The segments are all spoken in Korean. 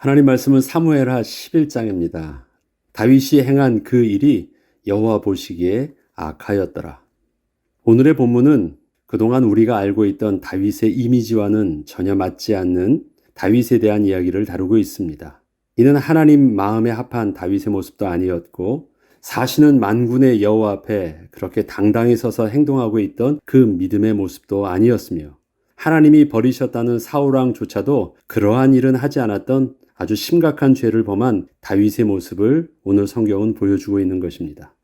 하나님 말씀은 사무엘하 11장입니다. 다윗이 행한 그 일이 여호와 보시기에 악하였더라. 오늘의 본문은 그동안 우리가 알고 있던 다윗의 이미지와는 전혀 맞지 않는 다윗에 대한 이야기를 다루고 있습니다. 이는 하나님 마음에 합한 다윗의 모습도 아니었고, 사시는 만군의 여호와 앞에 그렇게 당당히 서서 행동하고 있던 그 믿음의 모습도 아니었으며, 하나님이 버리셨다는 사울왕조차도 그러한 일은 하지 않았던 아주 심각한 죄를 범한 다윗의 모습을 오늘 성경은 보여주고 있는 것입니다.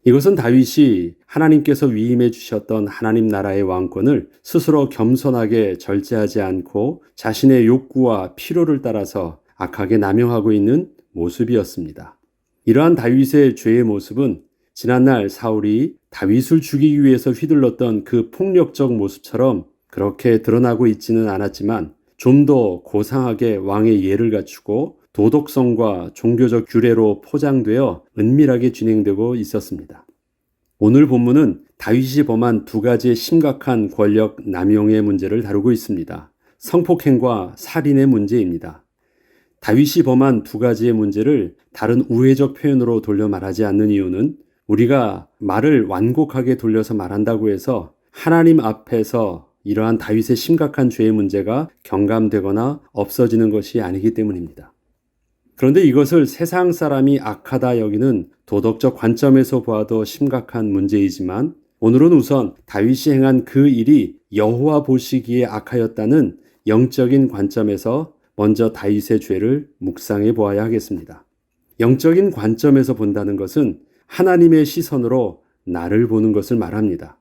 이것은 다윗이 하나님께서 위임해 주셨던 하나님 나라의 왕권을 스스로 겸손하게 절제하지 않고 자신의 욕구와 필요를 따라서 악하게 남용하고 있는 모습이었습니다. 이러한 다윗의 죄의 모습은 지난날 사울이 다윗을 죽이기 위해서 휘둘렀던 그 폭력적 모습처럼 그렇게 드러나고 있지는 않았지만, 좀 더 고상하게 왕의 예를 갖추고 도덕성과 종교적 규례로 포장되어 은밀하게 진행되고 있었습니다. 오늘 본문은 다윗이 범한 두 가지의 심각한 권력 남용의 문제를 다루고 있습니다. 성폭행과 살인의 문제입니다. 다윗이 범한 두 가지의 문제를 다른 우회적 표현으로 돌려 말하지 않는 이유는, 우리가 말을 완곡하게 돌려서 말한다고 해서 하나님 앞에서 이러한 다윗의 심각한 죄의 문제가 경감되거나 없어지는 것이 아니기 때문입니다. 그런데 이것을 세상 사람이 악하다 여기는 도덕적 관점에서 보아도 심각한 문제이지만, 오늘은 우선 다윗이 행한 그 일이 여호와 보시기에 악하였다는 영적인 관점에서 먼저 다윗의 죄를 묵상해 보아야 하겠습니다. 영적인 관점에서 본다는 것은 하나님의 시선으로 나를 보는 것을 말합니다.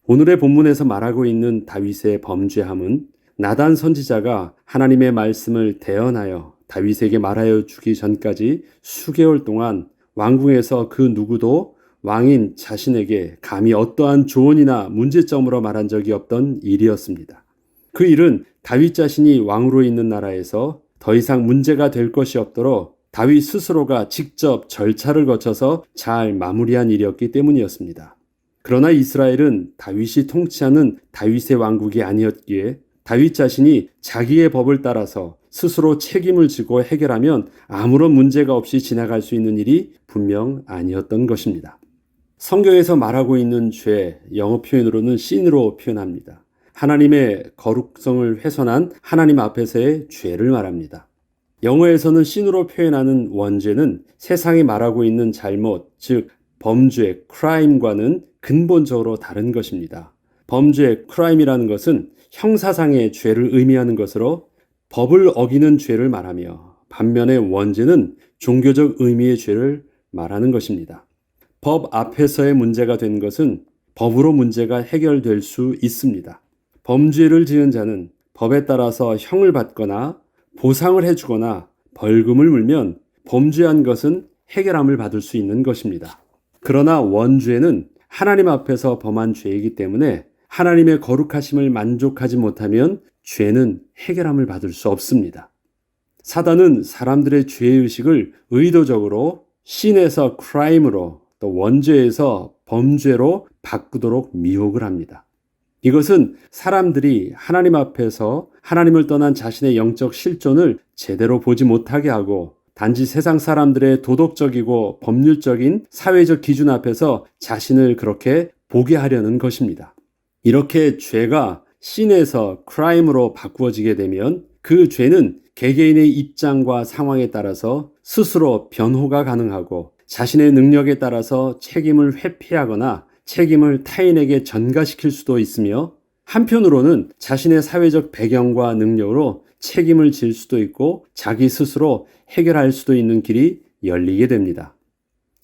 오늘의 본문에서 말하고 있는 다윗의 범죄함은 나단 선지자가 하나님의 말씀을 대언하여 다윗에게 말하여 주기 전까지 수개월 동안 왕궁에서 그 누구도 왕인 자신에게 감히 어떠한 조언이나 문제점으로 말한 적이 없던 일이었습니다. 그 일은 다윗 자신이 왕으로 있는 나라에서 더 이상 문제가 될 것이 없도록 다윗 스스로가 직접 절차를 거쳐서 잘 마무리한 일이었기 때문이었습니다. 그러나 이스라엘은 다윗이 통치하는 다윗의 왕국이 아니었기에 다윗 자신이 자기의 법을 따라서 스스로 책임을 지고 해결하면 아무런 문제가 없이 지나갈 수 있는 일이 분명 아니었던 것입니다. 성경에서 말하고 있는 죄, 영어 표현으로는 sin으로 표현합니다. 하나님의 거룩성을 훼손한 하나님 앞에서의 죄를 말합니다. 영어에서는 sin으로 표현하는 원죄는 세상이 말하고 있는 잘못, 즉 범죄, crime과는 근본적으로 다른 것입니다. 범죄, crime이라는 것은 형사상의 죄를 의미하는 것으로 법을 어기는 죄를 말하며, 반면에 원죄는 종교적 의미의 죄를 말하는 것입니다. 법 앞에서의 문제가 된 것은 법으로 문제가 해결될 수 있습니다. 범죄를 지은 자는 법에 따라서 형을 받거나 보상을 해주거나 벌금을 물면 범죄한 것은 해결함을 받을 수 있는 것입니다. 그러나 원죄는 하나님 앞에서 범한 죄이기 때문에 하나님의 거룩하심을 만족하지 못하면 죄는 해결함을 받을 수 없습니다. 사단은 사람들의 죄의식을 의도적으로 sin에서 crime으로, 또 원죄에서 범죄로 바꾸도록 미혹을 합니다. 이것은 사람들이 하나님 앞에서 하나님을 떠난 자신의 영적 실존을 제대로 보지 못하게 하고, 단지 세상 사람들의 도덕적이고 법률적인 사회적 기준 앞에서 자신을 그렇게 보게 하려는 것입니다. 이렇게 죄가 sin에서 crime으로 바꾸어지게 되면 그 죄는 개개인의 입장과 상황에 따라서 스스로 변호가 가능하고, 자신의 능력에 따라서 책임을 회피하거나 책임을 타인에게 전가시킬 수도 있으며, 한편으로는 자신의 사회적 배경과 능력으로 책임을 질 수도 있고 자기 스스로 해결할 수도 있는 길이 열리게 됩니다.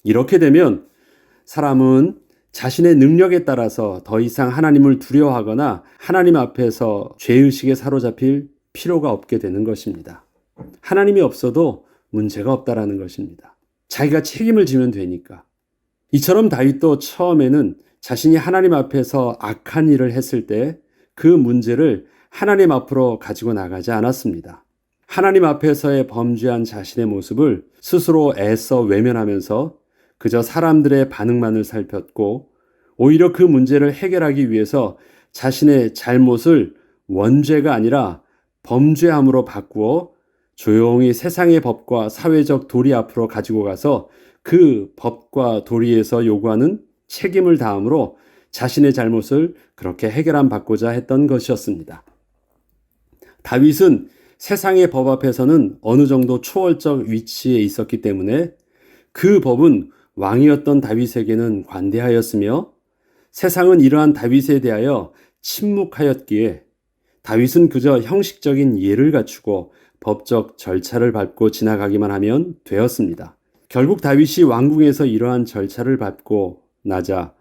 이렇게 되면 사람은 자신의 능력에 따라서 더 이상 하나님을 두려워하거나 하나님 앞에서 죄의식에 사로잡힐 필요가 없게 되는 것입니다. 하나님이 없어도 문제가 없다라는 것입니다. 자기가 책임을 지면 되니까. 이처럼 다윗도 처음에는 자신이 하나님 앞에서 악한 일을 했을 때 그 문제를 하나님 앞으로 가지고 나가지 않았습니다. 하나님 앞에서의 범죄한 자신의 모습을 스스로 애써 외면하면서 그저 사람들의 반응만을 살폈고, 오히려 그 문제를 해결하기 위해서 자신의 잘못을 원죄가 아니라 범죄함으로 바꾸어 조용히 세상의 법과 사회적 도리 앞으로 가지고 가서 그 법과 도리에서 요구하는 책임을 다함으로 자신의 잘못을 그렇게 해결받고자 했던 것이었습니다. 다윗은 세상의 법 앞에서는 어느 정도 초월적 위치에 있었기 때문에 그 법은 왕이었던 다윗에게는 관대하였으며 세상은 이러한 다윗에 대하여 침묵하였기에 다윗은 그저 형식적인 예를 갖추고 법적 절차를 밟고 지나가기만 하면 되었습니다. 결국 다윗이 왕궁에서 이러한 절차를 밟고 나자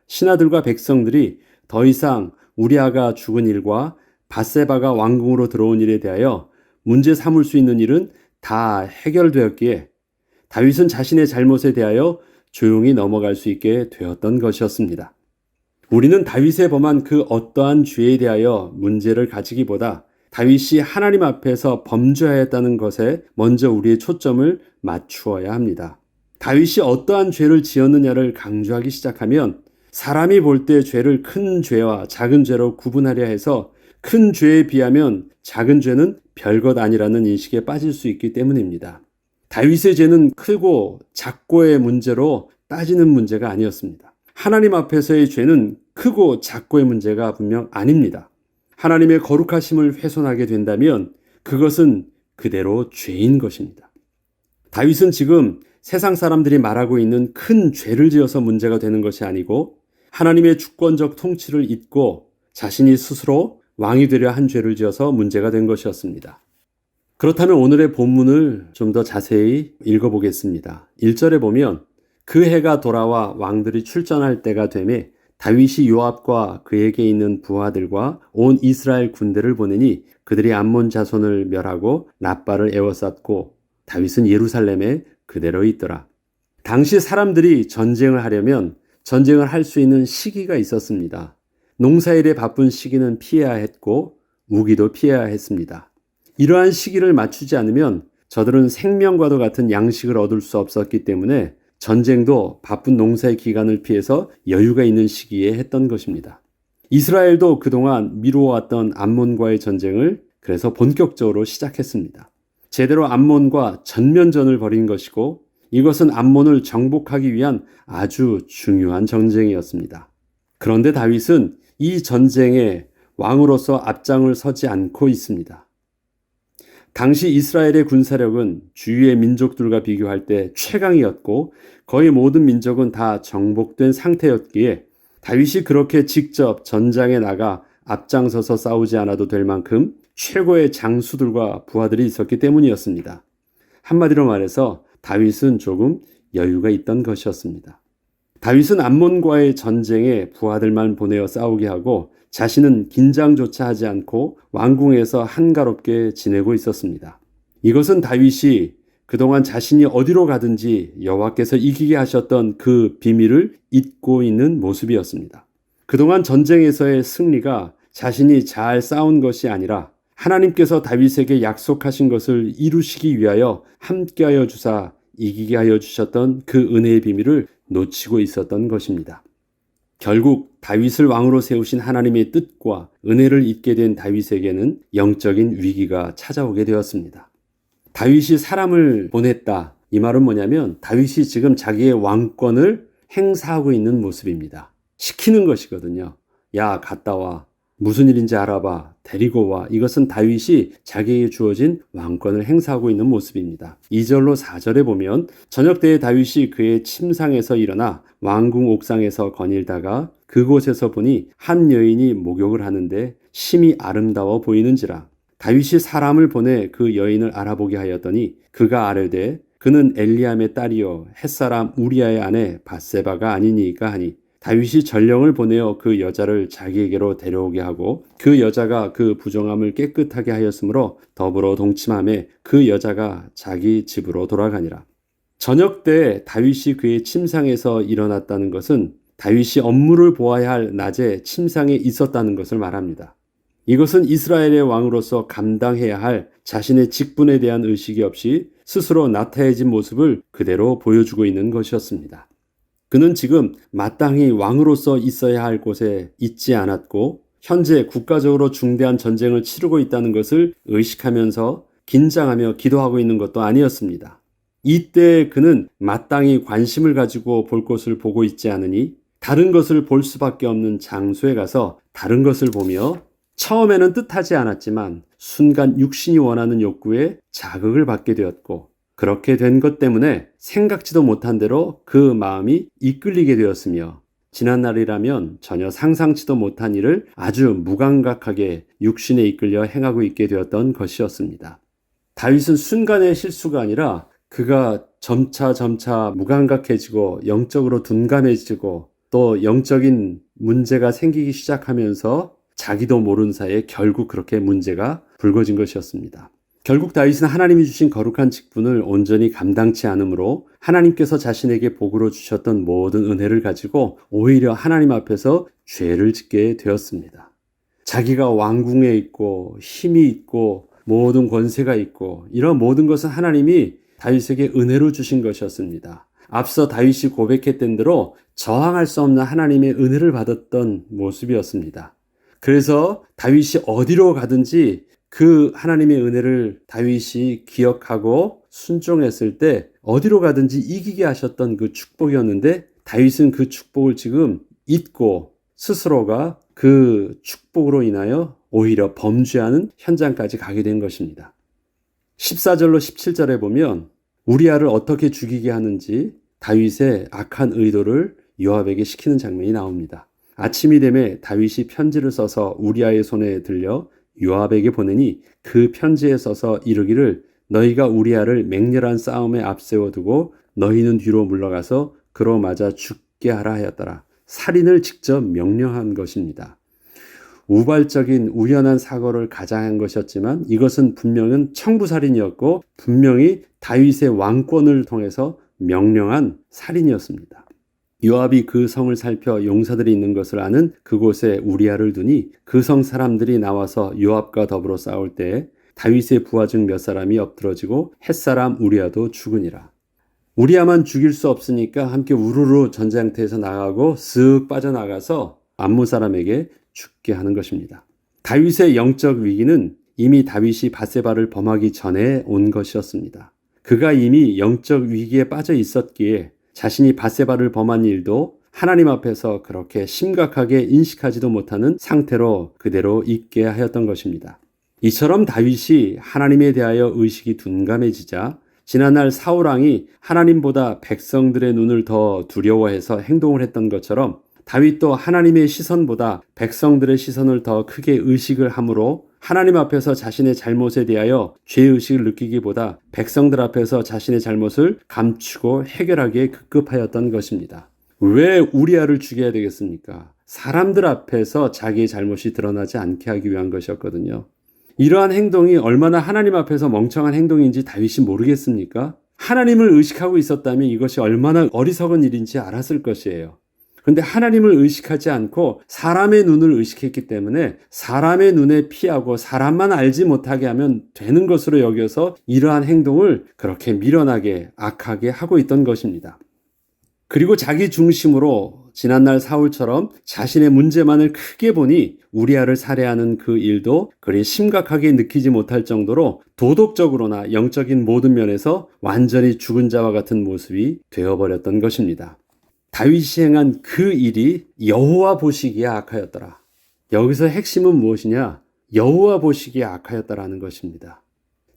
신하들과 백성들이 더 이상 우리아가 죽은 일과 밧세바가 왕궁으로 들어온 일에 대하여 문제 삼을 수 있는 일은 다 해결되었기에 다윗은 자신의 잘못에 대하여 조용히 넘어갈 수 있게 되었던 것이었습니다. 우리는 다윗의 범한 그 어떠한 죄에 대하여 문제를 가지기보다 다윗이 하나님 앞에서 범죄하였다는 것에 먼저 우리의 초점을 맞추어야 합니다. 다윗이 어떠한 죄를 지었느냐를 강조하기 시작하면 사람이 볼 때 죄를 큰 죄와 작은 죄로 구분하려 해서 큰 죄에 비하면 작은 죄는 별것 아니라는 인식에 빠질 수 있기 때문입니다. 다윗의 죄는 크고 작고의 문제로 따지는 문제가 아니었습니다. 하나님 앞에서의 죄는 크고 작고의 문제가 분명 아닙니다. 하나님의 거룩하심을 훼손하게 된다면 그것은 그대로 죄인 것입니다. 다윗은 지금 세상 사람들이 말하고 있는 큰 죄를 지어서 문제가 되는 것이 아니고 하나님의 주권적 통치를 잊고 자신이 스스로 왕이 되려 한 죄를 지어서 문제가 된 것이었습니다. 그렇다면 오늘의 본문을 좀 더 자세히 읽어보겠습니다. 1절에 보면 그 해가 돌아와 왕들이 출전할 때가 되매 다윗이 요압과 그에게 있는 부하들과 온 이스라엘 군대를 보내니 그들이 암몬 자손을 멸하고 랍바를 에워쌌고 다윗은 예루살렘에 그대로 있더라. 당시 사람들이 전쟁을 하려면 전쟁을 할 수 있는 시기가 있었습니다. 농사일에 바쁜 시기는 피해야 했고 우기도 피해야 했습니다. 이러한 시기를 맞추지 않으면 저들은 생명과도 같은 양식을 얻을 수 없었기 때문에 전쟁도 바쁜 농사의 기간을 피해서 여유가 있는 시기에 했던 것입니다. 이스라엘도 그동안 미루어왔던 암몬과의 전쟁을 그래서 본격적으로 시작했습니다. 제대로 암몬과 전면전을 벌인 것이고 이것은 암몬을 정복하기 위한 아주 중요한 전쟁이었습니다. 그런데 다윗은 이 전쟁에 왕으로서 앞장을 서지 않고 있습니다. 당시 이스라엘의 군사력은 주위의 민족들과 비교할 때 최강이었고 거의 모든 민족은 다 정복된 상태였기에 다윗이 그렇게 직접 전장에 나가 앞장서서 싸우지 않아도 될 만큼 최고의 장수들과 부하들이 있었기 때문이었습니다. 한마디로 말해서 다윗은 조금 여유가 있던 것이었습니다. 다윗은 암몬과의 전쟁에 부하들만 보내어 싸우게 하고 자신은 긴장조차 하지 않고 왕궁에서 한가롭게 지내고 있었습니다. 이것은 다윗이 그동안 자신이 어디로 가든지 여호와께서 이기게 하셨던 그 비밀을 잊고 있는 모습이었습니다. 그동안 전쟁에서의 승리가 자신이 잘 싸운 것이 아니라 하나님께서 다윗에게 약속하신 것을 이루시기 위하여 함께하여 주사 이기게 하여 주셨던 그 은혜의 비밀을 놓치고 있었던 것입니다. 결국 다윗을 왕으로 세우신 하나님의 뜻과 은혜를 잊게 된 다윗에게는 영적인 위기가 찾아오게 되었습니다. 다윗이 사람을 보냈다. 이 말은 뭐냐면 다윗이 지금 자기의 왕권을 행사하고 있는 모습입니다. 시키는 것이거든요. 야, 갔다 와. 무슨 일인지 알아봐. 데리고 와. 이것은 다윗이 자기에게 주어진 왕권을 행사하고 있는 모습입니다. 2절로 4절에 보면 저녁 때에 다윗이 그의 침상에서 일어나 왕궁 옥상에서 거닐다가 그곳에서 보니 한 여인이 목욕을 하는데 심히 아름다워 보이는지라. 다윗이 사람을 보내 그 여인을 알아보게 하였더니 그가 아뢰되 그는 엘리암의 딸이요 햇사람 우리아의 아내 밧세바가 아니니까 하니 다윗이 전령을 보내어 그 여자를 자기에게로 데려오게 하고 그 여자가 그 부정함을 깨끗하게 하였으므로 더불어 동침하며 그 여자가 자기 집으로 돌아가니라. 저녁 때 다윗이 그의 침상에서 일어났다는 것은 다윗이 업무를 보아야 할 낮에 침상에 있었다는 것을 말합니다. 이것은 이스라엘의 왕으로서 감당해야 할 자신의 직분에 대한 의식이 없이 스스로 나태해진 모습을 그대로 보여주고 있는 것이었습니다. 그는 지금 마땅히 왕으로서 있어야 할 곳에 있지 않았고 현재 국가적으로 중대한 전쟁을 치르고 있다는 것을 의식하면서 긴장하며 기도하고 있는 것도 아니었습니다. 이때 그는 마땅히 관심을 가지고 볼 것을 보고 있지 않으니 다른 것을 볼 수밖에 없는 장소에 가서 다른 것을 보며 처음에는 뜻하지 않았지만 순간 육신이 원하는 욕구에 자극을 받게 되었고, 그렇게 된 것 때문에 생각지도 못한 대로 그 마음이 이끌리게 되었으며, 지난날이라면 전혀 상상치도 못한 일을 아주 무감각하게 육신에 이끌려 행하고 있게 되었던 것이었습니다. 다윗은 순간의 실수가 아니라 그가 점차 무감각해지고 영적으로 둔감해지고 또 영적인 문제가 생기기 시작하면서 자기도 모르는 사이에 결국 그렇게 문제가 불거진 것이었습니다. 결국 다윗은 하나님이 주신 거룩한 직분을 온전히 감당치 않으므로 하나님께서 자신에게 복으로 주셨던 모든 은혜를 가지고 오히려 하나님 앞에서 죄를 짓게 되었습니다. 자기가 왕궁에 있고 힘이 있고 모든 권세가 있고 이런 모든 것은 하나님이 다윗에게 은혜로 주신 것이었습니다. 앞서 다윗이 고백했던 대로 저항할 수 없는 하나님의 은혜를 받았던 모습이었습니다. 그래서 다윗이 어디로 가든지 그 하나님의 은혜를 다윗이 기억하고 순종했을 때 어디로 가든지 이기게 하셨던 그 축복이었는데, 다윗은 그 축복을 지금 잊고 스스로가 그 축복으로 인하여 오히려 범죄하는 현장까지 가게 된 것입니다. 14절로 17절에 보면 우리아를 어떻게 죽이게 하는지 다윗의 악한 의도를 요압에게 시키는 장면이 나옵니다. 아침이 되매 다윗이 편지를 써서 우리아의 손에 들려 요압에게 보내니 그 편지에 써서 이르기를 너희가 우리아를 맹렬한 싸움에 앞세워두고 너희는 뒤로 물러가서 그로 맞아 죽게 하라 하였더라. 살인을 직접 명령한 것입니다. 우발적인 우연한 사고를 가장한 것이었지만 이것은 분명은 청부살인이었고 분명히 다윗의 왕권을 통해서 명령한 살인이었습니다. 요압이 그 성을 살펴 용사들이 있는 것을 아는 그곳에 우리아를 두니 그 성 사람들이 나와서 요압과 더불어 싸울 때 다윗의 부하 중 몇 사람이 엎드러지고 햇사람 우리아도 죽으니라. 우리아만 죽일 수 없으니까 함께 우르르 전장터에서 나가고 쓱 빠져나가서 암몬 사람에게 죽게 하는 것입니다. 다윗의 영적 위기는 이미 다윗이 밧세바를 범하기 전에 온 것이었습니다. 그가 이미 영적 위기에 빠져 있었기에 자신이 밧세바를 범한 일도 하나님 앞에서 그렇게 심각하게 인식하지도 못하는 상태로 그대로 있게 하였던 것입니다. 이처럼 다윗이 하나님에 대하여 의식이 둔감해지자 지난날 사울왕이 하나님보다 백성들의 눈을 더 두려워해서 행동을 했던 것처럼 다윗도 하나님의 시선보다 백성들의 시선을 더 크게 의식을 함으로 하나님 앞에서 자신의 잘못에 대하여 죄의식을 느끼기보다 백성들 앞에서 자신의 잘못을 감추고 해결하기에 급급하였던 것입니다. 왜 우리아를 죽여야 되겠습니까? 사람들 앞에서 자기의 잘못이 드러나지 않게 하기 위한 것이었거든요. 이러한 행동이 얼마나 하나님 앞에서 멍청한 행동인지 다윗이 모르겠습니까? 하나님을 의식하고 있었다면 이것이 얼마나 어리석은 일인지 알았을 것이에요. 그런데 하나님을 의식하지 않고 사람의 눈을 의식했기 때문에 사람의 눈에 피하고 사람만 알지 못하게 하면 되는 것으로 여겨서 이러한 행동을 그렇게 미련하게 악하게 하고 있던 것입니다. 그리고 자기 중심으로 지난날 사울처럼 자신의 문제만을 크게 보니 우리아를 살해하는 그 일도 그리 심각하게 느끼지 못할 정도로 도덕적으로나 영적인 모든 면에서 완전히 죽은 자와 같은 모습이 되어버렸던 것입니다. 다윗이 행한 그 일이 여호와 보시기에 악하였더라. 여기서 핵심은 무엇이냐? 여호와 보시기에 악하였다라는 것입니다.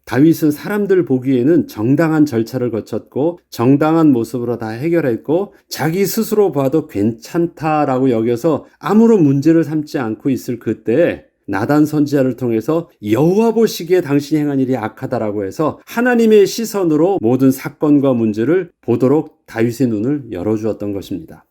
다윗은 사람들 보기에는 정당한 절차를 거쳤고 정당한 모습으로 다 해결했고 자기 스스로 봐도 괜찮다라고 여겨서 아무런 문제를 삼지 않고 있을 그때 나단 선지자를 통해서 여호와 보시기에 당신이 행한 일이 악하다라고 해서 하나님의 시선으로 모든 사건과 문제를 보도록 다윗의 눈을 열어주었던 것입니다.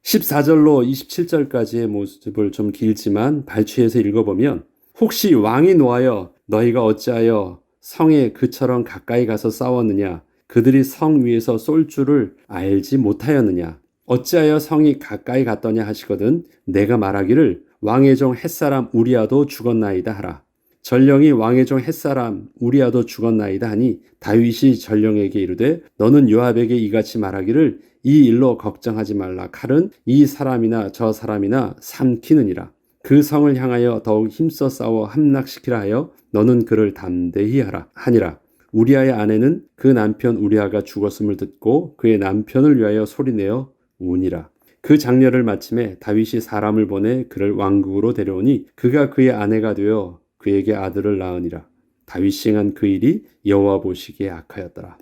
14절로 27절까지의 모습을 좀 길지만 발췌해서 읽어보면 혹시 왕이 노하여 너희가 어찌하여 성에 그처럼 가까이 가서 싸웠느냐? 그들이 성 위에서 쏠 줄을 알지 못하였느냐? 어찌하여 성이 가까이 갔더냐 하시거든 내가 말하기를 왕의 종 햇사람 우리아도 죽었나이다 하라. 전령이 왕의 종 햇사람 우리아도 죽었나이다 하니 다윗이 전령에게 이르되 너는 요압에게 이같이 말하기를 이 일로 걱정하지 말라. 칼은 이 사람이나 저 사람이나 삼키느니라. 그 성을 향하여 더욱 힘써 싸워 함락시키라 하여 너는 그를 담대히 하니라. 우리아의 아내는 그 남편 우리아가 죽었음을 듣고 그의 남편을 위하여 소리내어 우니라. 그 장렬을 마침에 다윗이 사람을 보내 그를 왕궁으로 데려오니 그가 그의 아내가 되어 그에게 아들을 낳으니라. 다윗이 행한 그 일이 여호와 보시기에 악하였더라.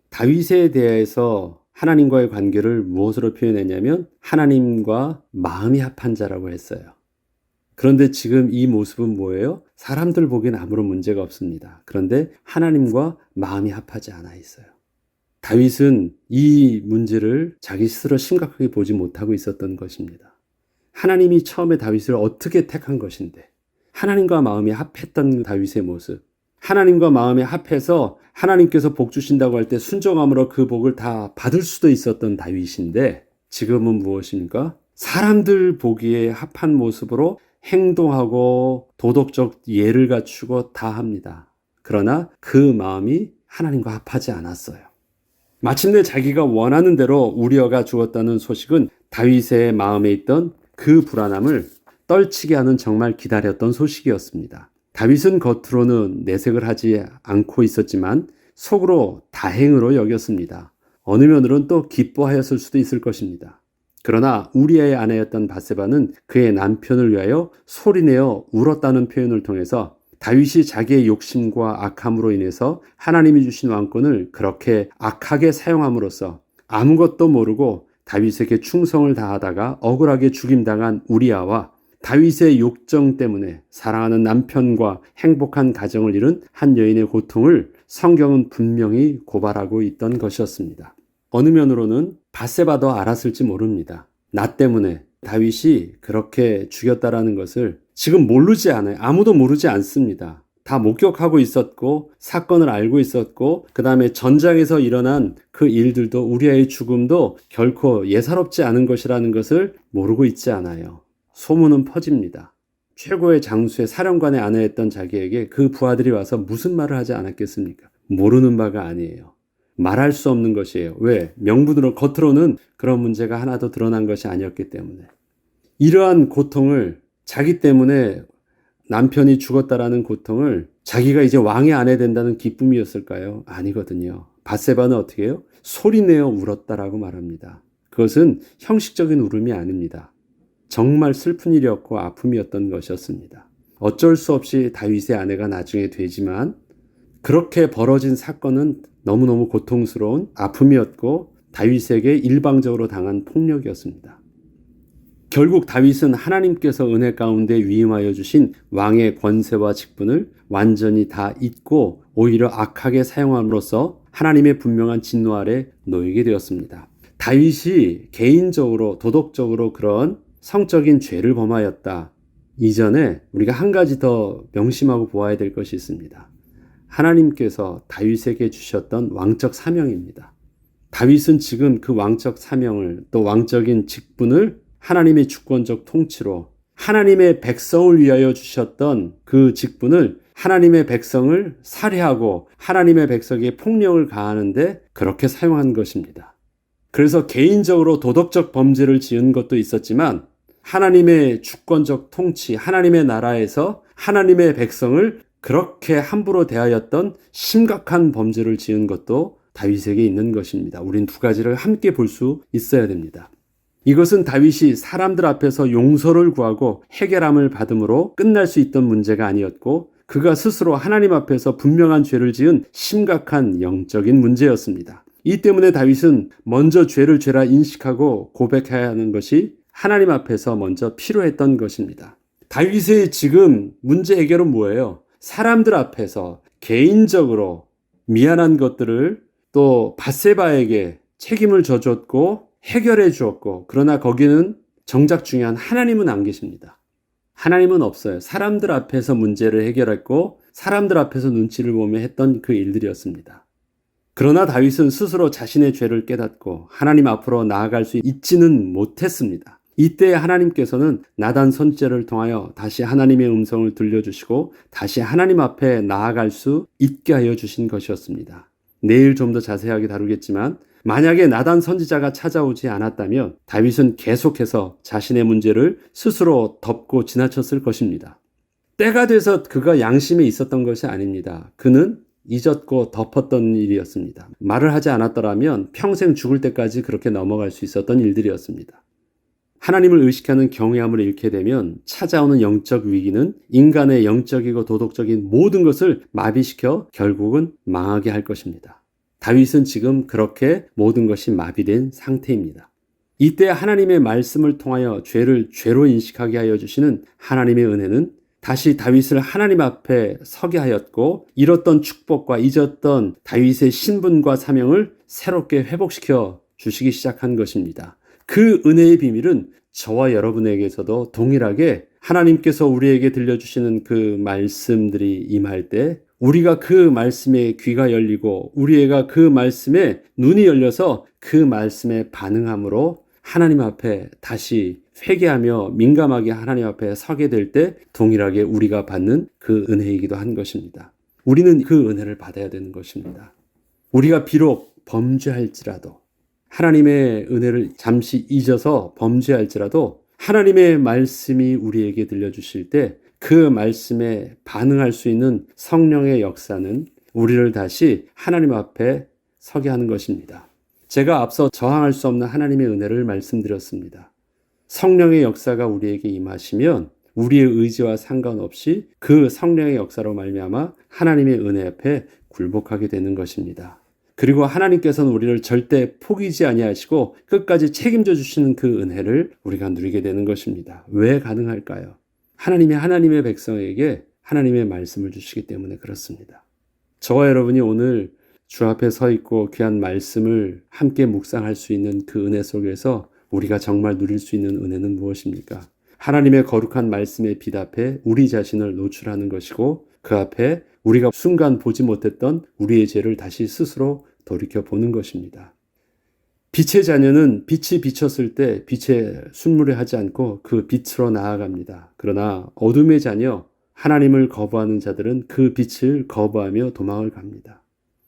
다윗에 대해서 하나님과의 관계를 무엇으로 표현했냐면 하나님과 마음이 합한 자라고 했어요. 그런데 지금 이 모습은 뭐예요? 사람들 보기엔 아무런 문제가 없습니다. 그런데 하나님과 마음이 합하지 않아 있어요. 다윗은 이 문제를 자기 스스로 심각하게 보지 못하고 있었던 것입니다. 하나님이 처음에 다윗을 어떻게 택한 것인데 하나님과 마음이 합했던 다윗의 모습, 하나님과 마음이 합해서 하나님께서 복 주신다고 할 때 순종함으로 그 복을 다 받을 수도 있었던 다윗인데 지금은 무엇입니까? 사람들 보기에 합한 모습으로 행동하고 도덕적 예를 갖추고 다 합니다. 그러나 그 마음이 하나님과 합하지 않았어요. 마침내 자기가 원하는 대로 우리아가 죽었다는 소식은 다윗의 마음에 있던 그 불안함을 떨치게 하는 정말 기다렸던 소식이었습니다. 다윗은 겉으로는 내색을 하지 않고 있었지만 속으로 다행으로 여겼습니다. 어느 면으로는 또 기뻐하였을 수도 있을 것입니다. 그러나 우리아의 아내였던 밧세바는 그의 남편을 위하여 소리내어 울었다는 표현을 통해서 다윗이 자기의 욕심과 악함으로 인해서 하나님이 주신 왕권을 그렇게 악하게 사용함으로써 아무것도 모르고 다윗에게 충성을 다하다가 억울하게 죽임당한 우리아와 다윗의 욕정 때문에 사랑하는 남편과 행복한 가정을 이룬 한 여인의 고통을 성경은 분명히 고발하고 있던 것이었습니다. 어느 면으로는 밧세바도 알았을지 모릅니다. 나 때문에 다윗이 그렇게 죽였다라는 것을 지금 모르지 않아요. 아무도 모르지 않습니다. 다 목격하고 있었고 사건을 알고 있었고 그 다음에 전장에서 일어난 그 일들도 우리아의 죽음도 결코 예사롭지 않은 것이라는 것을 모르고 있지 않아요. 소문은 퍼집니다. 최고의 장수의 사령관의 아내였던 자기에게 그 부하들이 와서 무슨 말을 하지 않았겠습니까? 모르는 바가 아니에요. 말할 수 없는 것이에요. 왜? 명분으로 겉으로는 그런 문제가 하나도 드러난 것이 아니었기 때문에. 이러한 고통을 자기 때문에 남편이 죽었다라는 고통을 자기가 이제 왕의 아내 된다는 기쁨이었을까요? 아니거든요. 밧세바는 어떻게 해요? 소리내어 울었다라고 말합니다. 그것은 형식적인 울음이 아닙니다. 정말 슬픈 일이었고 아픔이었던 것이었습니다. 어쩔 수 없이 다윗의 아내가 나중에 되지만 그렇게 벌어진 사건은 너무너무 고통스러운 아픔이었고 다윗에게 일방적으로 당한 폭력이었습니다. 결국 다윗은 하나님께서 은혜 가운데 위임하여 주신 왕의 권세와 직분을 완전히 다 잊고 오히려 악하게 사용함으로써 하나님의 분명한 진노 아래 놓이게 되었습니다. 다윗이 개인적으로 도덕적으로 그런 성적인 죄를 범하였다. 이전에 우리가 한 가지 더 명심하고 보아야 될 것이 있습니다. 하나님께서 다윗에게 주셨던 왕적 사명입니다. 다윗은 지금 그 왕적 사명을 또 왕적인 직분을 하나님의 주권적 통치로 하나님의 백성을 위하여 주셨던 그 직분을 하나님의 백성을 살해하고 하나님의 백성에게 폭력을 가하는데 그렇게 사용한 것입니다. 그래서 개인적으로 도덕적 범죄를 지은 것도 있었지만 하나님의 주권적 통치, 하나님의 나라에서 하나님의 백성을 그렇게 함부로 대하였던 심각한 범죄를 지은 것도 다윗에게 있는 것입니다. 우린 두 가지를 함께 볼 수 있어야 됩니다. 이것은 다윗이 사람들 앞에서 용서를 구하고 해결함을 받음으로 끝날 수 있던 문제가 아니었고 그가 스스로 하나님 앞에서 분명한 죄를 지은 심각한 영적인 문제였습니다. 이 때문에 다윗은 먼저 죄를 죄라 인식하고 고백해야 하는 것이 하나님 앞에서 먼저 필요했던 것입니다. 다윗의 지금 문제 해결은 뭐예요? 사람들 앞에서 개인적으로 미안한 것들을 또 밧세바에게 책임을 져줬고 해결해 주었고 그러나 거기는 정작 중요한 하나님은 안 계십니다. 하나님은 없어요. 사람들 앞에서 문제를 해결했고 사람들 앞에서 눈치를 보며 했던 그 일들이었습니다. 그러나 다윗은 스스로 자신의 죄를 깨닫고 하나님 앞으로 나아갈 수 있지는 못했습니다. 이때 하나님께서는 나단 선지자를 통하여 다시 하나님의 음성을 들려주시고 다시 하나님 앞에 나아갈 수 있게 하여 주신 것이었습니다. 내일 좀 더 자세하게 다루겠지만 만약에 나단 선지자가 찾아오지 않았다면 다윗은 계속해서 자신의 문제를 스스로 덮고 지나쳤을 것입니다. 때가 돼서 그가 양심에 있었던 것이 아닙니다. 그는 잊었고 덮었던 일이었습니다. 말을 하지 않았더라면 평생 죽을 때까지 그렇게 넘어갈 수 있었던 일들이었습니다. 하나님을 의식하는 경외함을 잃게 되면 찾아오는 영적 위기는 인간의 영적이고 도덕적인 모든 것을 마비시켜 결국은 망하게 할 것입니다. 다윗은 지금 그렇게 모든 것이 마비된 상태입니다. 이때 하나님의 말씀을 통하여 죄를 죄로 인식하게 하여 주시는 하나님의 은혜는 다시 다윗을 하나님 앞에 서게 하였고 잃었던 축복과 잊었던 다윗의 신분과 사명을 새롭게 회복시켜 주시기 시작한 것입니다. 그 은혜의 비밀은 저와 여러분에게서도 동일하게 하나님께서 우리에게 들려주시는 그 말씀들이 임할 때 우리가 그 말씀에 귀가 열리고 우리가 그 말씀에 눈이 열려서 그 말씀에 반응함으로 하나님 앞에 다시 회개하며 민감하게 하나님 앞에 서게 될 때 동일하게 우리가 받는 그 은혜이기도 한 것입니다. 우리는 그 은혜를 받아야 되는 것입니다. 우리가 비록 범죄할지라도 하나님의 은혜를 잠시 잊어서 범죄할지라도 하나님의 말씀이 우리에게 들려주실 때 그 말씀에 반응할 수 있는 성령의 역사는 우리를 다시 하나님 앞에 서게 하는 것입니다. 제가 앞서 저항할 수 없는 하나님의 은혜를 말씀드렸습니다. 성령의 역사가 우리에게 임하시면 우리의 의지와 상관없이 그 성령의 역사로 말미암아 하나님의 은혜 앞에 굴복하게 되는 것입니다. 그리고 하나님께서는 우리를 절대 포기지 아니하시고 끝까지 책임져 주시는 그 은혜를 우리가 누리게 되는 것입니다. 왜 가능할까요? 하나님의 백성에게 하나님의 말씀을 주시기 때문에 그렇습니다. 저와 여러분이 오늘 주 앞에 서 있고 귀한 말씀을 함께 묵상할 수 있는 그 은혜 속에서 우리가 정말 누릴 수 있는 은혜는 무엇입니까? 하나님의 거룩한 말씀에 비답해 우리 자신을 노출하는 것이고 그 앞에 우리가 순간 보지 못했던 우리의 죄를 다시 스스로 돌이켜보는 것입니다. 빛의 자녀는 빛이 비쳤을 때 빛에 순무례하지 않고 그 빛으로 나아갑니다. 그러나 어둠의 자녀, 하나님을 거부하는 자들은 그 빛을 거부하며 도망을 갑니다.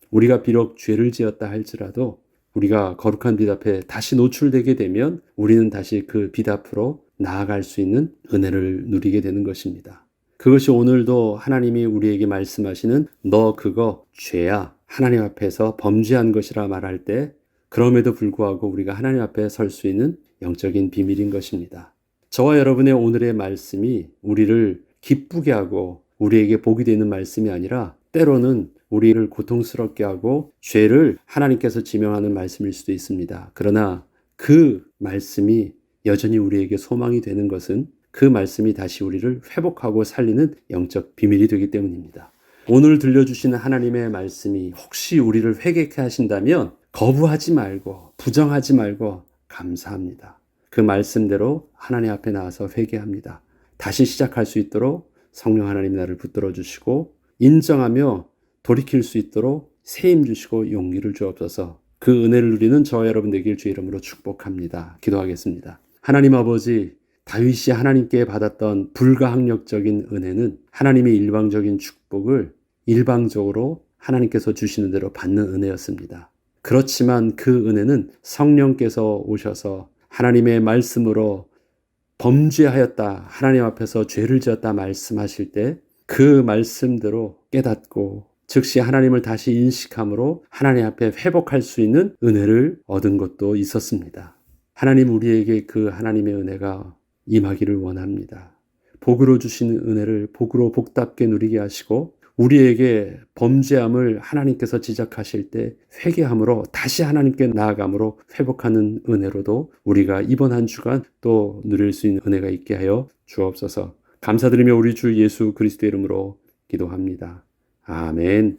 우리가 비록 죄를 지었다 할지라도 우리가 거룩한 빛 앞에 다시 노출되게 되면 우리는 다시 그 빛 앞으로 나아갈 수 있는 은혜를 누리게 되는 것입니다. 그것이 오늘도 하나님이 우리에게 말씀하시는 너 그거 죄야, 하나님 앞에서 범죄한 것이라 말할 때 그럼에도 불구하고 우리가 하나님 앞에 설 수 있는 영적인 비밀인 것입니다. 저와 여러분의 오늘의 말씀이 우리를 기쁘게 하고 우리에게 복이 되는 말씀이 아니라 때로는 우리를 고통스럽게 하고 죄를 하나님께서 지명하는 말씀일 수도 있습니다. 그러나 그 말씀이 여전히 우리에게 소망이 되는 것은 그 말씀이 다시 우리를 회복하고 살리는 영적 비밀이 되기 때문입니다. 오늘 들려주시는 하나님의 말씀이 혹시 우리를 회개케 하신다면 거부하지 말고 부정하지 말고 감사합니다. 그 말씀대로 하나님 앞에 나와서 회개합니다. 다시 시작할 수 있도록 성령 하나님 나를 붙들어 주시고 인정하며 돌이킬 수 있도록 세임 주시고 용기를 주옵소서. 그 은혜를 누리는 저와 여러분 되길 주의 이름으로 축복합니다. 기도하겠습니다. 하나님 아버지, 다윗이 하나님께 받았던 불가항력적인 은혜는 하나님의 일방적인 축복을 일방적으로 하나님께서 주시는 대로 받는 은혜였습니다. 그렇지만 그 은혜는 성령께서 오셔서 하나님의 말씀으로 범죄하였다, 하나님 앞에서 죄를 지었다 말씀하실 때 그 말씀대로 깨닫고 즉시 하나님을 다시 인식함으로 하나님 앞에 회복할 수 있는 은혜를 얻은 것도 있었습니다. 하나님 우리에게 그 하나님의 은혜가 임하기를 원합니다. 복으로 주시는 은혜를 복으로 복답게 누리게 하시고 우리에게 범죄함을 하나님께서 지적하실 때 회개함으로 다시 하나님께 나아감으로 회복하는 은혜로도 우리가 이번 한 주간 또 누릴 수 있는 은혜가 있게 하여 주옵소서. 감사드리며 우리 주 예수 그리스도의 이름으로 기도합니다. 아멘.